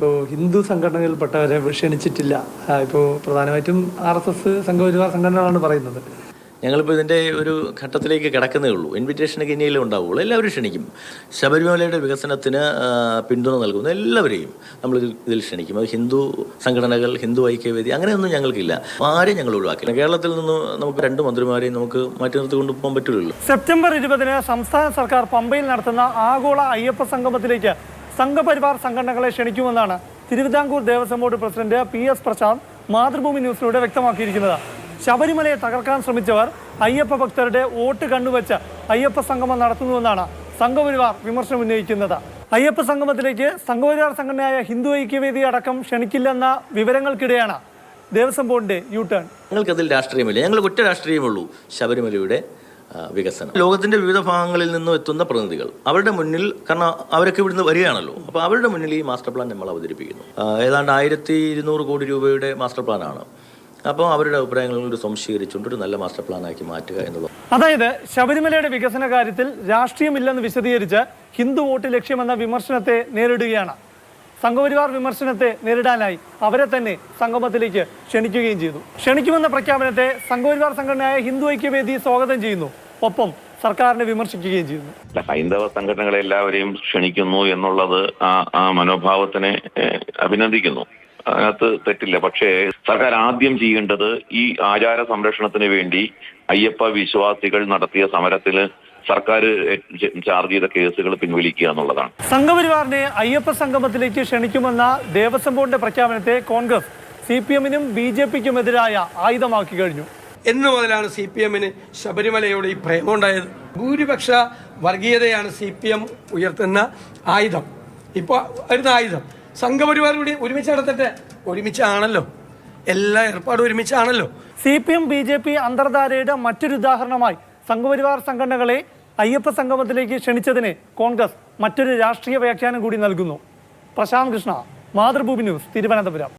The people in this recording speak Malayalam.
ഇപ്പോൾ ഹിന്ദു സംഘടനകളിൽപ്പെട്ടവരെ ക്ഷണിച്ചിട്ടില്ല. ഇപ്പോൾ പ്രധാനമായിട്ടും RSS സംഘപരിവാർ സംഘടനകളാണ് പറയുന്നത്. ഞങ്ങളിപ്പോൾ ഇതിൻ്റെ ഒരു ഘട്ടത്തിലേക്ക് കിടക്കുന്നേ ഉള്ളൂ. ഇൻവിറ്റേഷനൊക്കെ ഇനിയല്ലേ ഉണ്ടാവുള്ളൂ. എല്ലാവരും ക്ഷണിക്കും. ശബരിമലയുടെ വികസനത്തിന് പിന്തുണ നൽകുന്ന എല്ലാവരെയും നമ്മൾ ഇതിൽ ക്ഷണിക്കും. അത് ഹിന്ദു സംഘടനകൾ, ഹിന്ദു ഐക്യവേദി, അങ്ങനെയൊന്നും ഞങ്ങൾക്കില്ല. ആരെയും ഞങ്ങൾ ഒഴിവാക്കില്ല. കേരളത്തിൽ നിന്ന് നമുക്ക് 2 മന്ത്രിമാരെയും നമുക്ക് മാറ്റി നിർത്തി കൊണ്ടുപോകാൻ പറ്റില്ലല്ലോ. സെപ്റ്റംബർ 20 സംസ്ഥാന സർക്കാർ പമ്പയിൽ നടത്തുന്ന ആഗോള അയ്യപ്പ സംഗമത്തിലേക്ക് സംഘപരിവാർ സംഘടനകളെ ക്ഷണിക്കുമെന്നാണ് Travancore Devaswom board president PS Prasad Mathrubhumi ന്യൂസിലൂടെ വ്യക്തമാക്കിയിരിക്കുന്നത്. ശബരിമലയെ തകർക്കാൻ ശ്രമിച്ചവർ അയ്യപ്പ ഭക്തരുടെ വോട്ട് കണ്ണുവെച്ച് അയ്യപ്പ സംഗമം നടത്തുന്നുവെന്നാണ് സംഘപരിവാർ വിമർശനം ഉന്നയിക്കുന്നത്. അയ്യപ്പ സംഗമത്തിലേക്ക് സംഘപരിവാർ സംഘടനയായ ഹിന്ദു ഐക്യവേദി അടക്കം ക്ഷണിക്കില്ലെന്ന വിവരങ്ങൾക്കിടെയാണ് ദേവസ്വം ബോർഡിന്റെ യു-ടേൺ. ഞങ്ങൾക്കതിൽ രാഷ്ട്രീയമില്ല. ഞങ്ങൾ ഒറ്റ രാഷ്ട്രീയമുള്ളൂ: ശബരിമലയുടെ വികസനം. ലോകത്തിന്റെ വിവിധ ഭാഗങ്ങളിൽ നിന്നും എത്തുന്ന പ്രതിനിധികൾ, അവരുടെ മുന്നിൽ, കാരണം അവരൊക്കെ ഇവിടുന്ന് വരികയാണല്ലോ, അപ്പോൾ അവരുടെ മുന്നിൽ ഈ മാസ്റ്റർ പ്ലാൻ നമ്മൾ അവതരിപ്പിക്കുന്നു. ഏതാണ്ട് 1200 കോടി രൂപയുടെ മാസ്റ്റർ പ്ലാനാണ്. അപ്പോൾ അവരുടെ അഭിപ്രായങ്ങളോട് സംശീകരിച്ചുകൊണ്ട് ഒരു നല്ല മാസ്റ്റർ പ്ലാനാക്കി മാറ്റുക എന്നുള്ളത്. അതായത് ശബരിമലയുടെ വികസന കാര്യത്തിൽ രാഷ്ട്രീയമില്ലെന്ന് വിശദീകരിച്ച് ഹിന്ദു വോട്ട് ലക്ഷ്യമെന്ന വിമർശനത്തെ നേരിടുകയാണ്. സംഘപരിവാർ വിമർശനത്തെ നേരിടാനായി അവരെ തന്നെ സംഗമത്തിലേക്ക് ക്ഷണിക്കുകയും ചെയ്തു. ക്ഷണിക്കുമെന്ന പ്രഖ്യാപനത്തെ സംഘപരിവാർ സംഘടനയായ ഹിന്ദു ഐക്യവേദി സ്വാഗതം ചെയ്യുന്നു. ഒപ്പം സർക്കാരിനെ വിമർശിക്കുകയും ചെയ്യുന്നു. ഹൈന്ദവ സംഘടനകളെ എല്ലാവരെയും ക്ഷണിക്കുന്നു എന്നുള്ളത് ആ മനോഭാവത്തിനെ അഭിനന്ദിക്കുന്നു. അതിനകത്ത് തെറ്റില്ല. പക്ഷേ സർക്കാർ ആദ്യം ചെയ്യേണ്ടത് ഈ ആചാര സംരക്ഷണത്തിന് വേണ്ടി അയ്യപ്പ വിശ്വാസികൾ നടത്തിയ സമരത്തിൽ സർക്കാർ ചാർജ് ചെയ്ത കേസുകൾ പിൻവലിക്കുക എന്നുള്ളതാണ്. സംഘപരിവാറിനെ അയ്യപ്പ സംഗമത്തിലേക്ക് ക്ഷണിക്കുമെന്ന ദേവസ്വം ബോർഡിന്റെ പ്രഖ്യാപനത്തെ കോൺഗ്രസ് CPM-നും BJP-ക്കും എതിരായ ആയുധമാക്കി കഴിഞ്ഞു. എന്നു മുതലാണ് CPM-ന് ശബരിമലയോട് ഈ പ്രേമമുണ്ടായത്. ഭൂരിപക്ഷ വർഗീയതയാണ് CPM ഉയർത്തുന്ന ആയുധം. ഇപ്പോൾ വരുന്ന ആയുധം സംഘപരിവാർ കൂടി ഒരുമിച്ച് നടത്തട്ടെ. ഒരുമിച്ചാണല്ലോ, എല്ലാ ഏർപ്പാടും ഒരുമിച്ചാണല്ലോ. CPM BJP അന്തർധാരയുടെ മറ്റൊരു ഉദാഹരണമായി സംഘപരിവാർ സംഘടനകളെ അയ്യപ്പ സംഗമത്തിലേക്ക് ക്ഷണിച്ചതിന് കോൺഗ്രസ് മറ്റൊരു രാഷ്ട്രീയ വ്യാഖ്യാനം കൂടി നൽകുന്നു. പ്രശാന്ത് കൃഷ്ണ, മാതൃഭൂമി ന്യൂസ്, തിരുവനന്തപുരം.